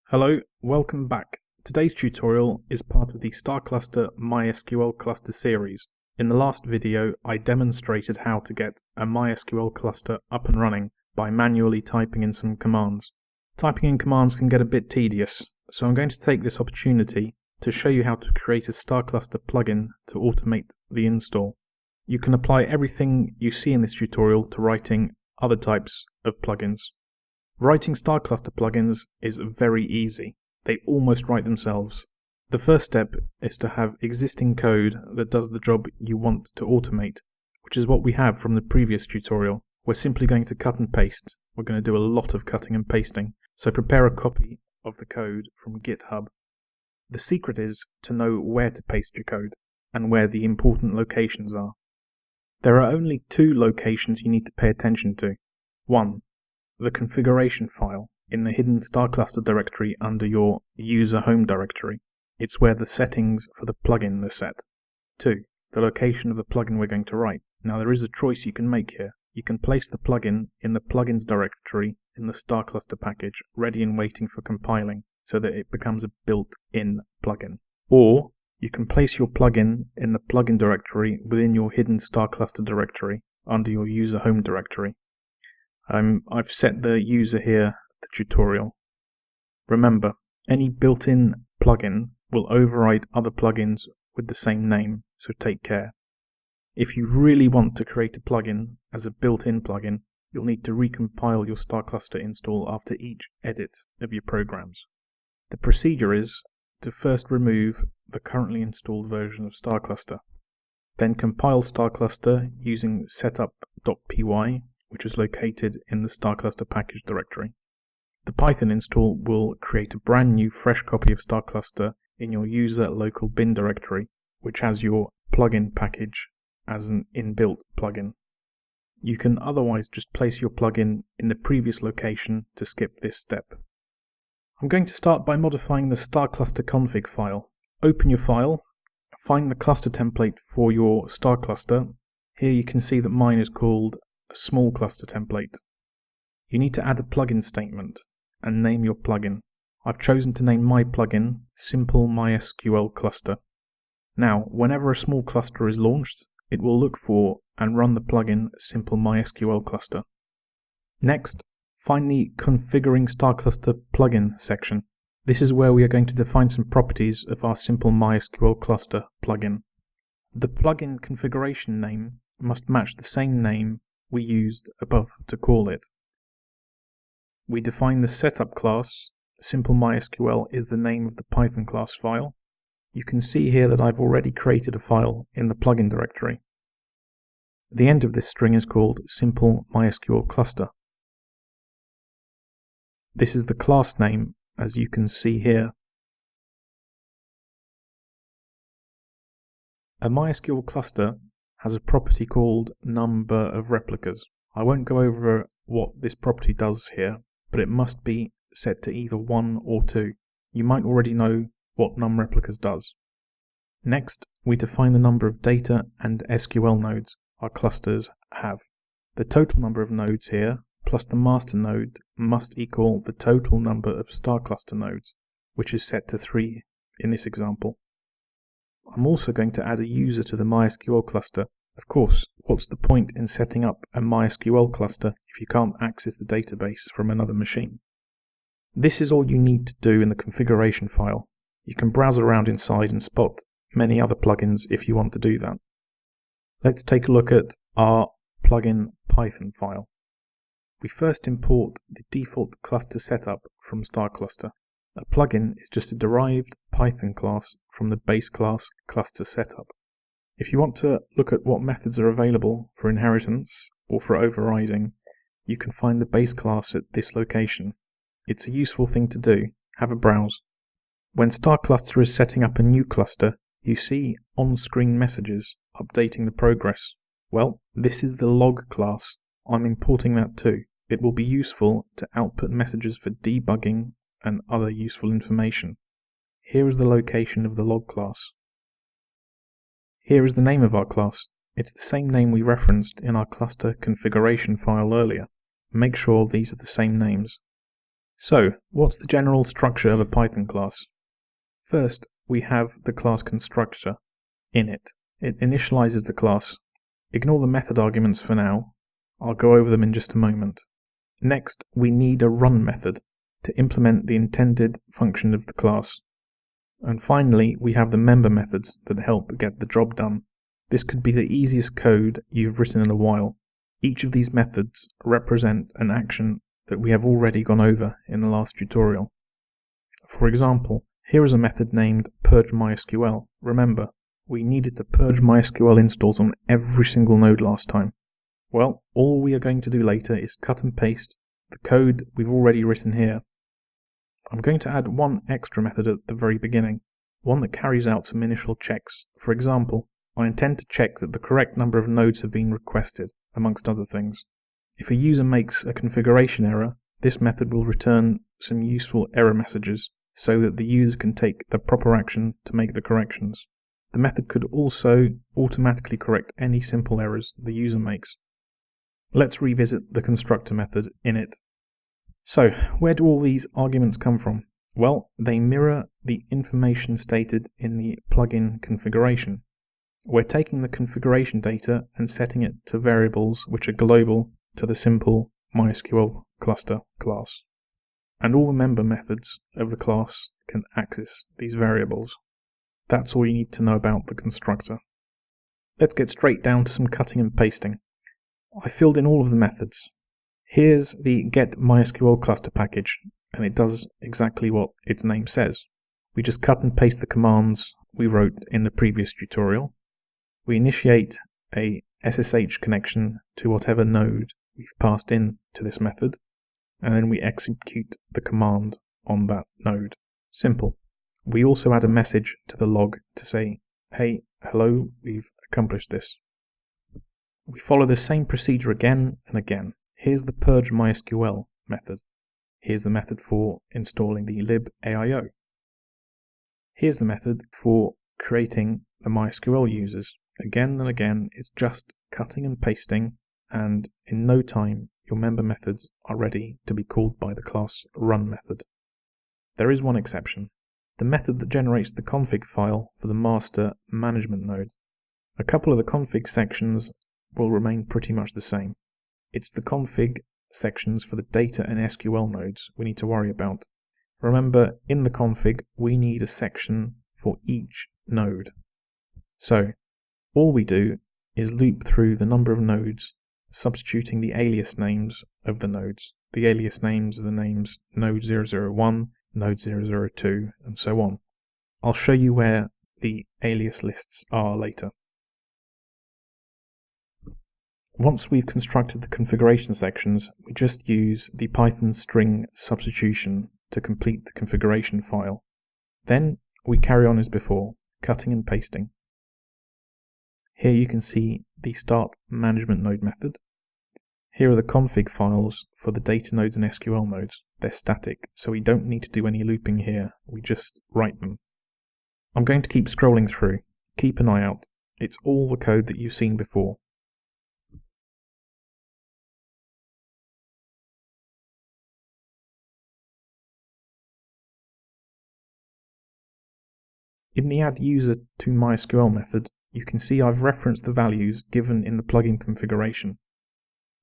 Hello, welcome back. Today's tutorial is part of the StarCluster MySQL cluster series. In the last video, I demonstrated how to get a MySQL cluster up and running by manually typing in some commands. Typing in commands can get a bit tedious, so I'm going to take this opportunity to show you how to create a StarCluster plugin to automate the install. You can apply everything you see in this tutorial to writing other types of plugins. Writing StarCluster plugins is very easy. They almost write themselves. The first step is to have existing code that does the job you want to automate, which is what we have from the previous tutorial. We're simply going to cut and paste. We're going to do a lot of cutting and pasting, so prepare a copy of the code from GitHub. The secret is to know where to paste your code and where the important locations are. There are only two locations you need to pay attention to. 1. The configuration file in the hidden StarCluster directory under your user home directory. It's where the settings for the plugin are set. 2. The location of the plugin we're going to write. Now there is a choice you can make here. You can place the plugin in the plugins directory in the StarCluster package, ready and waiting for compiling, so that it becomes a built-in plugin. Or you can place your plugin in the plugin directory within your hidden StarCluster directory under your user home directory. I've set the user here, the tutorial. Remember, any built-in plugin will override other plugins with the same name, so take care. If you really want to create a plugin as a built-in plugin, you'll need to recompile your StarCluster install after each edit of your programs. The procedure is to first remove the currently installed version of StarCluster, then compile StarCluster using setup.py, which is located in the StarCluster package directory. The Python install will create a brand new fresh copy of StarCluster in your user local bin directory, which has your plugin package as an inbuilt plugin. You can otherwise just place your plugin in the previous location to skip this step. I'm going to start by modifying the StarCluster config file. Open your file, find the cluster template for your StarCluster. Here you can see that mine is called a small cluster template. You need to add a plugin statement and name your plugin. I've chosen to name my plugin Simple MySQL Cluster. Now, whenever a small cluster is launched, it will look for and run the plugin Simple MySQL Cluster. Next, find the Configuring StarCluster plugin section. This is where we are going to define some properties of our Simple MySQL Cluster plugin. The plugin configuration name must match the same name we used above to call it. We define the setup class. Simple MySQL is the name of the Python class file. You can see here that I've already created a file in the plugin directory. The end of this string is called Simple MySQL Cluster. This is the class name, as you can see here. A MySQL cluster has a property called number of replicas. I won't go over what this property does here, but it must be set to either 1 or 2. You might already know what numReplicas does. Next, we define the number of data and SQL nodes our clusters have. The total number of nodes here, plus the master node, must equal the total number of StarCluster nodes, which is set to 3 in this example. I'm also going to add a user to the MySQL cluster. Of course, what's the point in setting up a MySQL cluster if you can't access the database from another machine? This is all you need to do in the configuration file. You can browse around inside and spot many other plugins if you want to do that. Let's take a look at our plugin Python file. We first import the default cluster setup from StarCluster. A plugin is just a derived Python class from the base class cluster setup. If you want to look at what methods are available for inheritance or for overriding, you can find the base class at this location. It's a useful thing to do. Have a browse. When StarCluster is setting up a new cluster, you see on-screen messages updating the progress. Well, this is the log class. I'm importing that too. It will be useful to output messages for debugging and other useful information. Here is the location of the log class. Here is the name of our class. It's the same name we referenced in our cluster configuration file earlier. Make sure these are the same names. So, what's the general structure of a Python class? First, we have the class constructor in it. It initializes the class. Ignore the method arguments for now. I'll go over them in just a moment. Next, we need a run method to implement the intended function of the class. And finally, we have the member methods that help get the job done. This could be the easiest code you've written in a while. Each of these methods represent an action that we have already gone over in the last tutorial. For example, here is a method named purge MySQL. Remember, we needed to purge MySQL installs on every single node last time. Well, all we are going to do later is cut and paste the code we've already written here. I'm going to add one extra method at the very beginning, one that carries out some initial checks. For example, I intend to check that the correct number of nodes have been requested, amongst other things. If a user makes a configuration error, this method will return some useful error messages so that the user can take the proper action to make the corrections. The method could also automatically correct any simple errors the user makes. Let's revisit the constructor method in it. So, where do all these arguments come from? Well, they mirror the information stated in the plugin configuration. We're taking the configuration data and setting it to variables which are global to the simple MySQL cluster class. And all the member methods of the class can access these variables. That's all you need to know about the constructor. Let's get straight down to some cutting and pasting. I filled in all of the methods. Here's the get MySQL cluster package, and it does exactly what its name says. We just cut and paste the commands we wrote in the previous tutorial. We initiate a SSH connection to whatever node we've passed in to this method, and then we execute the command on that node. Simple. We also add a message to the log to say, hey, hello, we've accomplished this. We follow the same procedure again and again. Here's the purge MySQL method. Here's the method for installing the libaio. Here's the method for creating the MySQL users. Again and again, it's just cutting and pasting, and in no time, your member methods are ready to be called by the class run method. There is one exception, the method that generates the config file for the master management node. A couple of the config sections will remain pretty much the same. It's the config sections for the data and SQL nodes we need to worry about. Remember, in the config, we need a section for each node. So, all we do is loop through the number of nodes, substituting the alias names of the nodes. The alias names are the names node 001, node 002, and so on. I'll show you where the alias lists are later. Once we've constructed the configuration sections, we just use the Python string substitution to complete the configuration file. Then we carry on as before, cutting and pasting. Here you can see the start management node method. Here are the config files for the data nodes and SQL nodes. They're static, so we don't need to do any looping here, we just write them. I'm going to keep scrolling through. Keep an eye out. It's all the code that you've seen before. In the add user to MySQL method, you can see I've referenced the values given in the plugin configuration.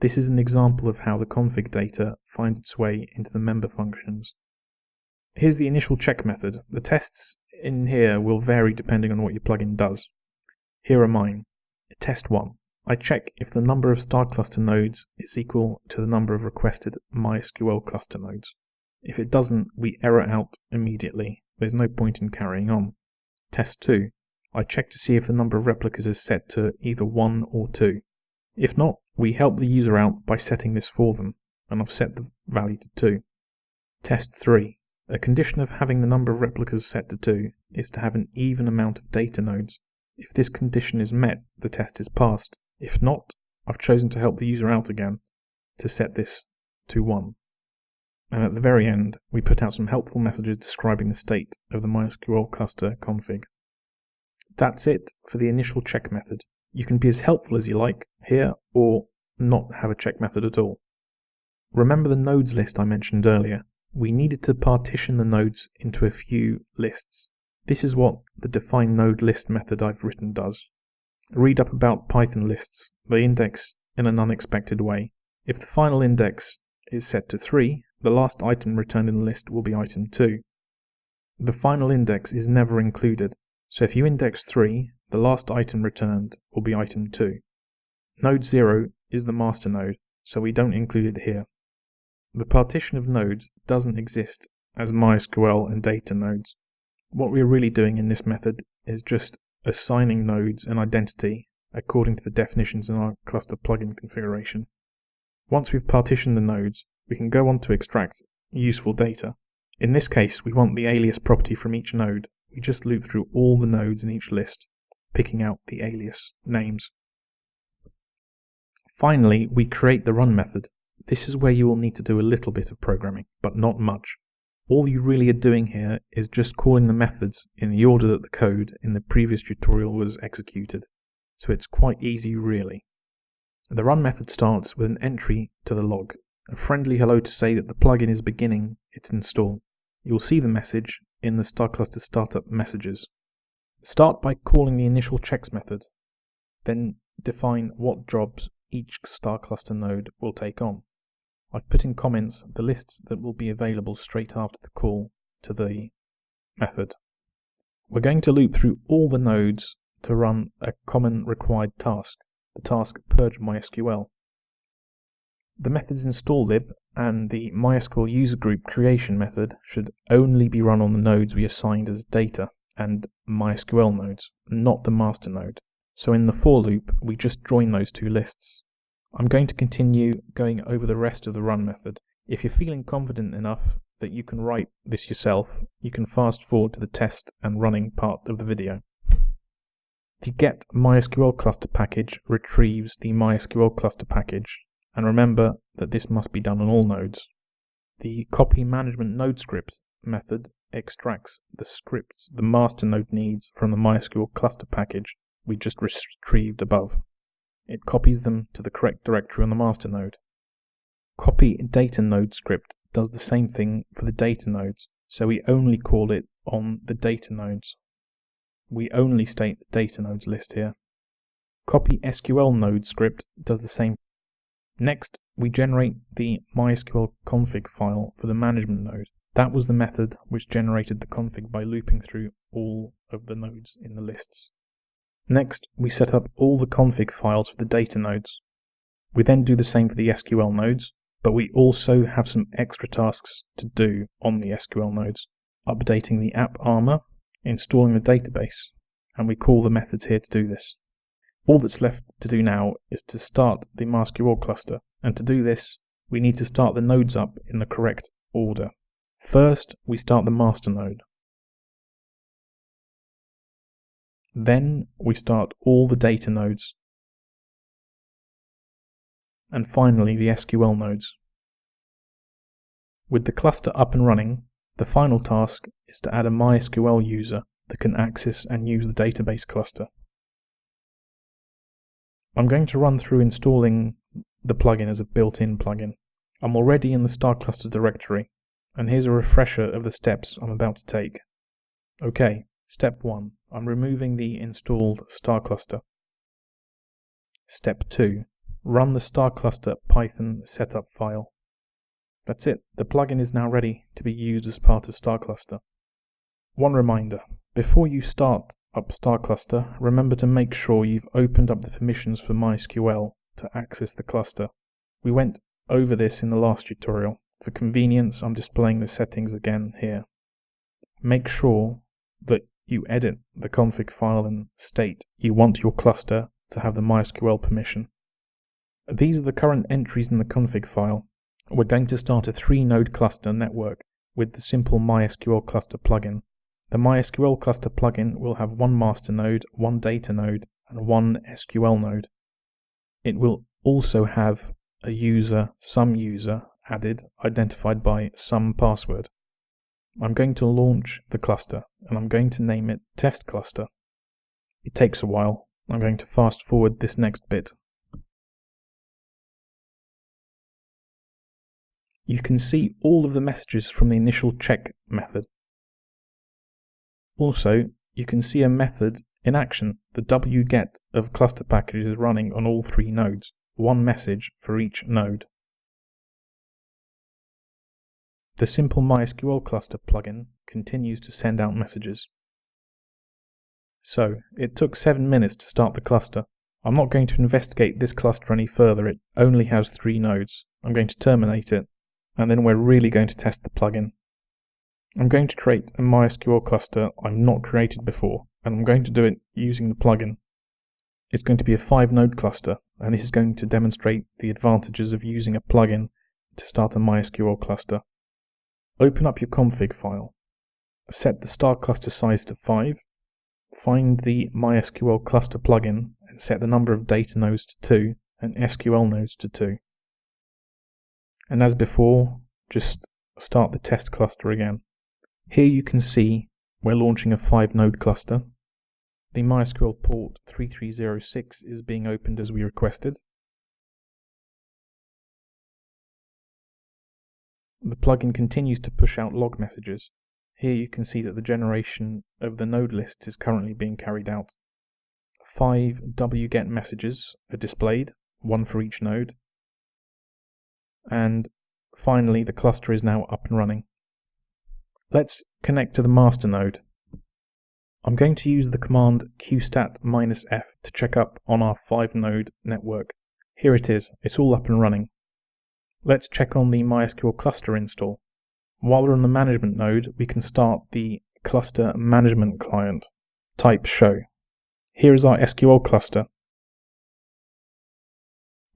This is an example of how the config data finds its way into the member functions. Here's the initial check method. The tests in here will vary depending on what your plugin does. Here are mine. Test 1. I check if the number of StarCluster nodes is equal to the number of requested MySQL cluster nodes. If it doesn't, we error out immediately. There's no point in carrying on. Test 2. I check to see if the number of replicas is set to either 1 or 2. If not, we help the user out by setting this for them, and I've set the value to 2. Test 3. A condition of having the number of replicas set to 2 is to have an even amount of data nodes. If this condition is met, the test is passed. If not, I've chosen to help the user out again to set this to 1. And at the very end, we put out some helpful messages describing the state of the MySQL cluster config. That's it for the initial check method. You can be as helpful as you like here, or not have a check method at all. Remember the nodes list I mentioned earlier. we needed to partition the nodes into a few lists. This is what the define node list method I've written does. Read up about Python lists. They index in an unexpected way. If the final index is set to 3, the last item returned in the list will be item 2. The final index is never included, so if you index 3, the last item returned will be item 2. Node 0 is the master node, so we don't include it here. The partition of nodes doesn't exist as MySQL and data nodes. What we're really doing in this method is just assigning nodes an identity according to the definitions in our cluster plugin configuration. Once we've partitioned the nodes, we can go on to extract useful data. In this case, we want the alias property from each node. We just loop through all the nodes in each list, picking out the alias names. Finally, we create the run method. This is where you will need to do a little bit of programming, but not much. All you really are doing here is just calling the methods in the order that the code in the previous tutorial was executed, so it's quite easy really. The run method starts with an entry to the log, a friendly hello to say that the plugin is beginning its install. You'll see the message in the StarCluster startup messages. Start by calling the initial checks method, then define what jobs each StarCluster node will take on. I've put in comments the lists that will be available straight after the call to the method. We're going to loop through all the nodes to run a common required task, the task purge MySQL. The methods install_lib and the MySQL user group creation method should only be run on the nodes we assigned as data and MySQL nodes, not the master node. So in the for loop, we just join those two lists. I'm going to continue going over the rest of the run method. If you're feeling confident enough that you can write this yourself, you can fast forward to the test and running part of the video. The get MySQL cluster package retrieves the MySQL cluster package, and remember that this must be done on all nodes. The copy management node script method extracts the scripts the master node needs from the MySQL cluster package we just retrieved above. It copies them to the correct directory on the master node. Copy data node script does the same thing for the data nodes, so we only call it on the data nodes. We only state the data nodes list here. Copy SQL node script does the same. Next, we generate the MySQL config file for the management node. That was the method which generated the config by looping through all of the nodes in the lists. Next, we set up all the config files for the data nodes. We then do the same for the SQL nodes, but we also have some extra tasks to do on the SQL nodes, updating the app armor, installing the database, and we call the methods here to do this. All that's left to do now is to start the MySQL cluster, and to do this, we need to start the nodes up in the correct order. First, we start the master node. Then we start all the data nodes. And finally the SQL nodes. With the cluster up and running, the final task is to add a MySQL user that can access and use the database cluster. I'm going to run through installing the plugin as a built-in plugin. I'm already in the StarCluster directory, and here's a refresher of the steps I'm about to take. Okay. Step 1. I'm removing the installed StarCluster. Step 2. Run the StarCluster Python setup file. That's it. The plugin is now ready to be used as part of StarCluster. One reminder. Before you start up StarCluster, remember to make sure you've opened up the permissions for MySQL to access the cluster. We went over this in the last tutorial. For convenience, I'm displaying the settings again here. Make sure that you edit the config file and state you want your cluster to have the MySQL permission. These are the current entries in the config file. We're going to start a 3-node cluster network with the simple MySQL cluster plugin. The MySQL cluster plugin will have one master node, one data node, and one SQL node. It will also have a user, some user added, identified by some password. I'm going to launch the cluster, and I'm going to name it test cluster. It takes a while. I'm going to fast forward this next bit. you can see all of the messages from the initial check method. Also, you can see a method in action. The wget of cluster packages is running on all 3 nodes, 1 message for each node. The simple MySQL cluster plugin continues to send out messages. So, it took 7 minutes to start the cluster. I'm not going to investigate this cluster any further, it only has 3 nodes. I'm going to terminate it, and then we're really going to test the plugin. I'm going to create a MySQL cluster I've not created before, and I'm going to do it using the plugin. It's going to be a 5-node cluster, and this is going to demonstrate the advantages of using a plugin to start a MySQL cluster. Open up your config file, set the StarCluster size to 5, find the MySQL cluster plugin and set the number of data nodes to 2 and SQL nodes to 2. And as before, just start the test cluster again. Here you can see we're launching a 5-node cluster. The MySQL port 3306 is being opened as we requested. The plugin continues to push out log messages. Here you can see that the generation of the node list is currently being carried out. 5 wget messages are displayed, 1 for each node. And finally, the cluster is now up and running. Let's connect to the master node. I'm going to use the command qstat-f to check up on our 5-node network. Here it is, it's all up and running. Let's check on the MySQL cluster install. While we're on the management node, we can start the cluster management client. Type show. Here is our SQL cluster.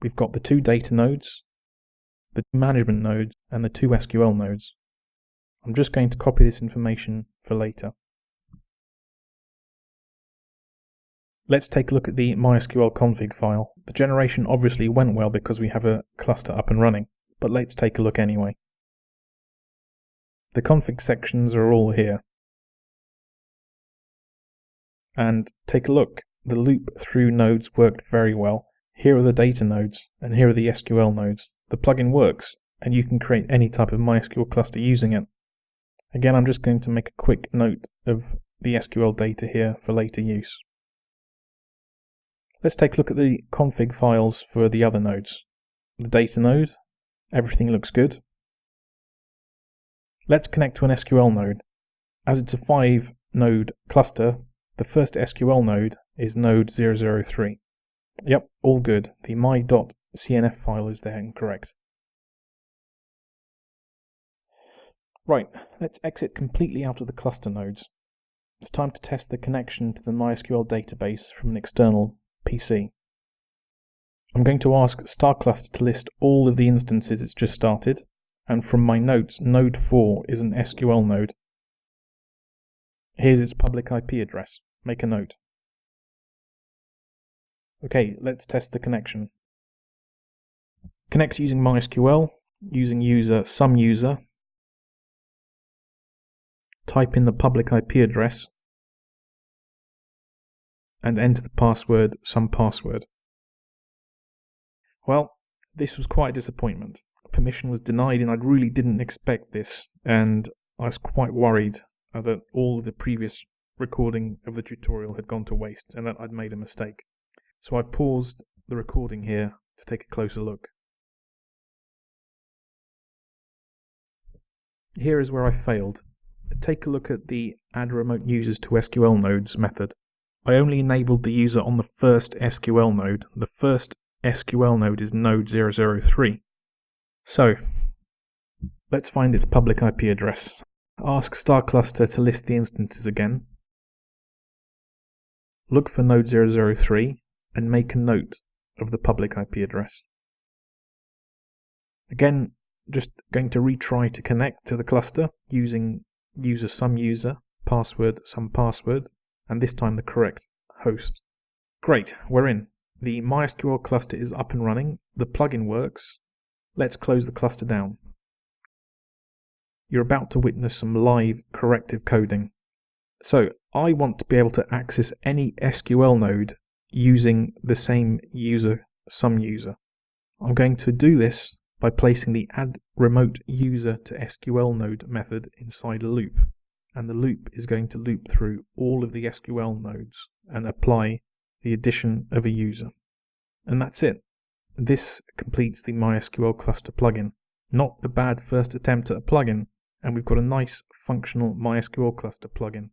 We've got the 2 data nodes, the management node, and the 2 SQL nodes. I'm just going to copy this information for later. Let's take a look at the MySQL config file. The generation obviously went well because we have a cluster up and running, but let's take a look anyway. The config sections are all here. And take a look. The loop through nodes worked very well. Here are the data nodes, and here are the SQL nodes. The plugin works, and you can create any type of MySQL cluster using it. Again, I'm just going to make a quick note of the SQL data here for later use. Let's take a look at the config files for the other nodes. The data node, everything looks good. Let's connect to an SQL node. As it's a 5-node cluster, the first SQL node is node 003. Yep, all good. The my.cnf file is there and correct. Right, let's exit completely out of the cluster nodes. It's time to test the connection to the MySQL database from an external PC. I'm going to ask StarCluster to list all of the instances it's just started, and from my notes, node 4 is an SQL node. Here's its public IP address. Make a note. Okay, let's test the connection. Connect using MySQL, using user some user. Type in the public IP address and enter the password some password. Well, this was quite a disappointment. Permission was denied and I really didn't expect this, and I was quite worried that all of the previous recording of the tutorial had gone to waste and that I'd made a mistake. So I paused the recording here to take a closer look. Here is where I failed. Take a look at the add remote users to SQL nodes method. I only enabled the user on the first SQL node. The first SQL node is node 003. So, let's find its public IP address. Ask StarCluster to list the instances again. Look for node 003 and make a note of the public IP address. Again, just going to retry to connect to the cluster using user some user, password some password, and this time the correct host. Great, we're in. The MySQL cluster is up and running. The plugin works. Let's close the cluster down. You're about to witness some live corrective coding. So I want to be able to access any SQL node using the same user, some user. I'm going to do this by placing the add remote user to SQL node method inside a loop. And the loop is going to loop through all of the SQL nodes and apply the addition of a user. And that's it. This completes the MySQL cluster plugin. Not a bad first attempt at a plugin, and we've got a nice functional MySQL cluster plugin.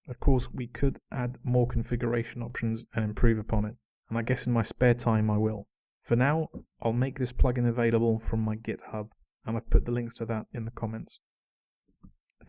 Of course, we could add more configuration options and improve upon it, and I guess in my spare time I will. For now, I'll make this plugin available from my GitHub, and I've put the links to that in the comments.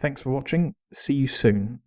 Thanks for watching. See you soon.